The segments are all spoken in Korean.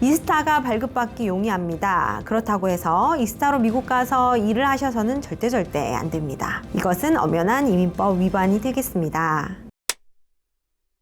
이스타가 발급받기 용이합니다. 그렇다고 해서 이스타로 미국 가서 일을 하셔서는 절대 안 됩니다. 이것은 엄연한 이민법 위반이 되겠습니다.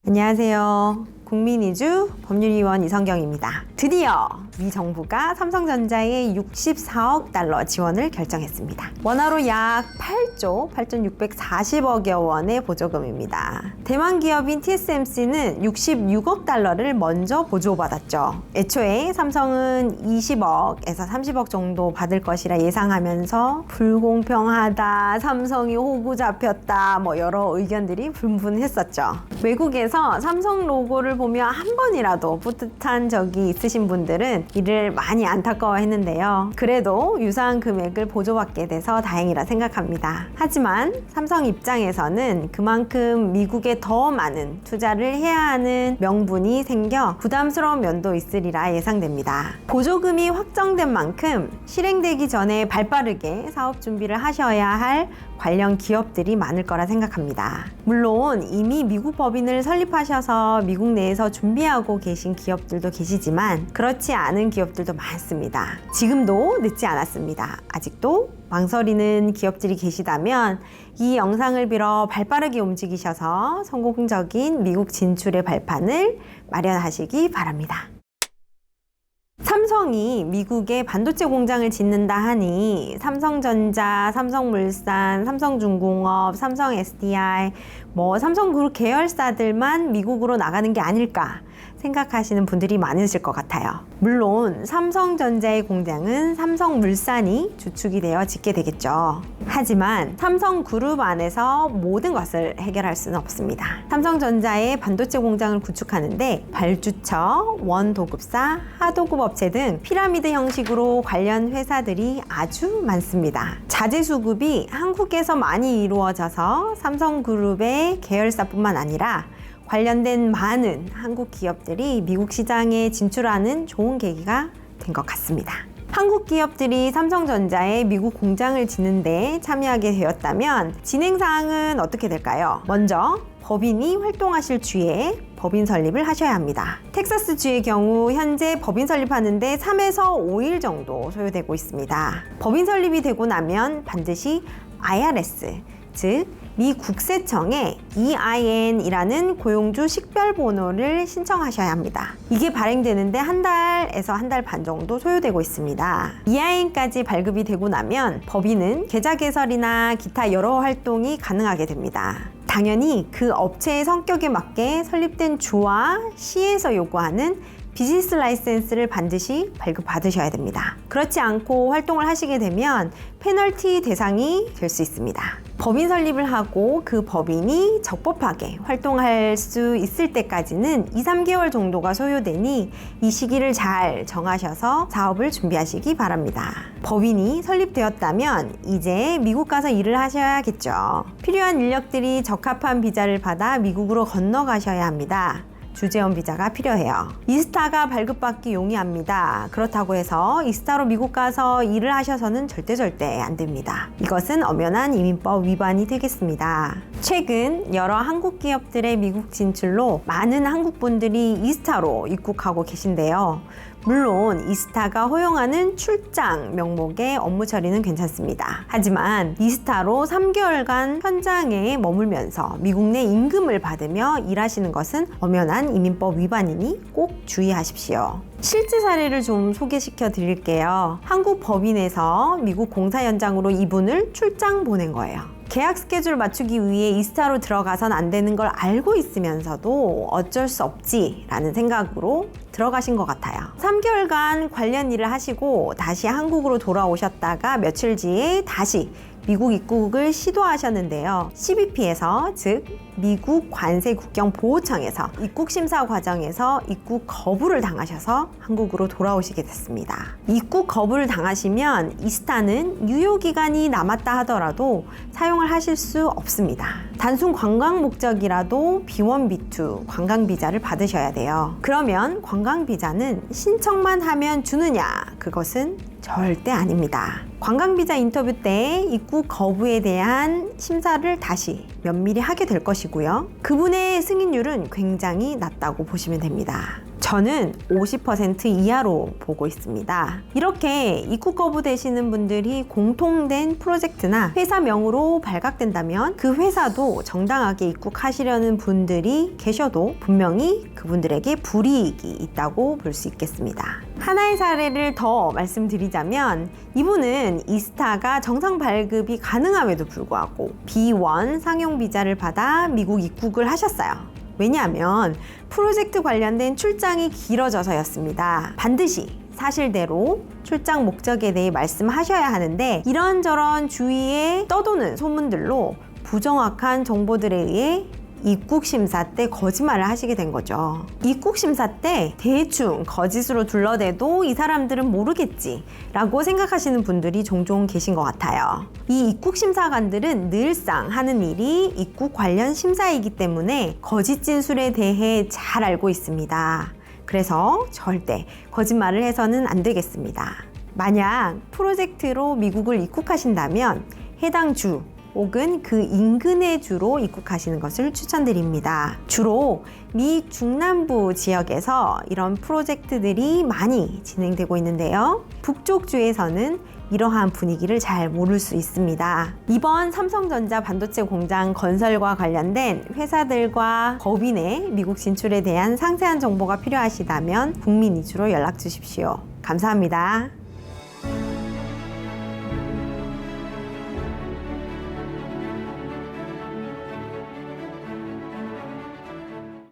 안녕하세요. 국민이주 법률위원 이성경입니다. 드디어 미 정부가 삼성전자에 64억 달러 지원을 결정했습니다. 원화로 약 8조 8,640억여 원의 보조금입니다. 대만 기업인 TSMC는 66억 달러를 먼저 보조받았죠. 애초에 삼성은 20억에서 30억 정도 받을 것이라 예상하면서 불공평하다, 삼성이 호구 잡혔다, 여러 의견들이 분분했었죠. 외국에서 삼성 로고를 보며 한 번이라도 뿌듯한 적이 있으신 분들은 이를 많이 안타까워했는데요. 그래도 유사한 금액을 보조받게 돼서 다행이라 생각합니다. 하지만 삼성 입장에서는 그만큼 미국에 더 많은 투자를 해야 하는 명분이 생겨 부담스러운 면도 있으리라 예상됩니다. 보조금이 확정된 만큼 실행되기 전에 발빠르게 사업 준비를 하셔야 할 관련 기업들이 많을 거라 생각합니다. 물론 이미 미국 법인을 설립하셔서 미국 내에서 준비하고 계신 기업들도 계시지만 그렇지 않은 기업들도 많습니다. 지금도 늦지 않았습니다. 아직도 망설이는 기업들이 계시다면 이 영상을 빌어 발빠르게 움직이셔서 성공적인 미국 진출의 발판을 마련하시기 바랍니다. 삼성이 미국에 반도체 공장을 짓는다 하니 삼성전자, 삼성물산, 삼성중공업, 삼성 SDI, 삼성그룹 계열사들만 미국으로 나가는 게 아닐까 생각하시는 분들이 많으실 것 같아요. 물론 삼성전자의 공장은 삼성물산이 주축이 되어 짓게 되겠죠. 하지만 삼성그룹 안에서 모든 것을 해결할 수는 없습니다. 삼성전자의 반도체 공장을 구축하는데 발주처, 원도급사, 하도급 업체 등 피라미드 형식으로 관련 회사들이 아주 많습니다. 자재 수급이 한국에서 많이 이루어져서 삼성그룹의 계열사뿐만 아니라 관련된 많은 한국 기업들이 미국 시장에 진출하는 좋은 계기가 된 것 같습니다. 한국 기업들이 삼성전자에 미국 공장을 짓는데 참여하게 되었다면 진행사항은 어떻게 될까요? 먼저 법인이 활동하실 주에 법인 설립을 하셔야 합니다. 텍사스주의 경우 현재 법인 설립하는데 3에서 5일 정도 소요되고 있습니다. 법인 설립이 되고 나면 반드시 IRS, 즉 미 국세청에 EIN이라는 고용주 식별번호를 신청하셔야 합니다. 이게 발행되는데 한 달에서 한 달 반 정도 소요되고 있습니다. EIN까지 발급이 되고 나면 법인은 계좌 개설이나 기타 여러 활동이 가능하게 됩니다. 당연히 그 업체의 성격에 맞게 설립된 주와 시에서 요구하는 비즈니스 라이센스를 반드시 발급받으셔야 됩니다. 그렇지 않고 활동을 하시게 되면 페널티 대상이 될 수 있습니다. 법인 설립을 하고 그 법인이 적법하게 활동할 수 있을 때까지는 2-3개월 정도가 소요되니 이 시기를 잘 정하셔서 사업을 준비하시기 바랍니다. 법인이 설립되었다면 이제 미국 가서 일을 하셔야겠죠. 필요한 인력들이 적합한 비자를 받아 미국으로 건너가셔야 합니다. 주재원 비자가 필요해요. 이스타가 발급받기 용이합니다. 그렇다고 해서 이스타로 미국 가서 일을 하셔서는 절대 안 됩니다. 이것은 엄연한 이민법 위반이 되겠습니다. 최근 여러 한국 기업들의 미국 진출로 많은 한국 분들이 이스타로 입국하고 계신데요. 물론 이스타가 허용하는 출장 명목의 업무 처리는 괜찮습니다. 하지만 이스타로 3개월간 현장에 머물면서 미국 내 임금을 받으며 일하시는 것은 엄연한 이민법 위반이니 꼭 주의하십시오. 실제 사례를 좀 소개시켜 드릴게요. 한국 법인에서 미국 공사 현장으로 이분을 출장 보낸 거예요. 계약 스케줄 맞추기 위해 이스타로 들어가선 안 되는 걸 알고 있으면서도 어쩔 수 없지 라는 생각으로 들어가신 것 같아요. 3개월간 관련 일을 하시고 다시 한국으로 돌아오셨다가 며칠 뒤에 다시 미국 입국을 시도하셨는데요. CBP에서 즉 미국 관세국경보호청에서 입국 심사 과정에서 입국 거부를 당하셔서 한국으로 돌아오시게 됐습니다. 입국 거부를 당하시면 이스타는 유효기간이 남았다 하더라도 사용을 하실 수 없습니다. 단순 관광 목적이라도 B1, B2 관광비자를 받으셔야 돼요. 그러면 관광비자는 신청만 하면 주느냐? 그것은 절대 아닙니다. 관광비자 인터뷰 때 입국 거부에 대한 심사를 다시 면밀히 하게 될 것이고요. 그분의 승인율은 굉장히 낮다고 보시면 됩니다. 저는 50% 이하로 보고 있습니다. 이렇게 입국 거부되시는 분들이 공통된 프로젝트나 회사명으로 발각된다면 그 회사도 정당하게 입국하시려는 분들이 계셔도 분명히 그분들에게 불이익이 있다고 볼 수 있겠습니다. 하나의 사례를 더 말씀드리자면 이분은 이스타가 정상 발급이 가능함에도 불구하고 B1 상용 비자를 받아 미국 입국을 하셨어요. 왜냐하면 프로젝트 관련된 출장이 길어져서였습니다. 반드시 사실대로 출장 목적에 대해 말씀하셔야 하는데 이런저런 주위에 떠도는 소문들로 부정확한 정보들에 의해 입국 심사 때 거짓말을 하시게 된 거죠. 입국 심사 때 대충 거짓으로 둘러대도 이 사람들은 모르겠지 라고 생각하시는 분들이 종종 계신 것 같아요. 이 입국 심사관들은 늘상 하는 일이 입국 관련 심사이기 때문에 거짓 진술에 대해 잘 알고 있습니다. 그래서 절대 거짓말을 해서는 안 되겠습니다. 만약 프로젝트로 미국을 입국하신다면 해당 주 혹은 그 인근의 주로 입국하시는 것을 추천드립니다. 주로 미 중남부 지역에서 이런 프로젝트들이 많이 진행되고 있는데요. 북쪽 주에서는 이러한 분위기를 잘 모를 수 있습니다. 이번 삼성전자 반도체 공장 건설과 관련된 회사들과 법인의 미국 진출에 대한 상세한 정보가 필요하시다면 국민이주로 연락 주십시오. 감사합니다.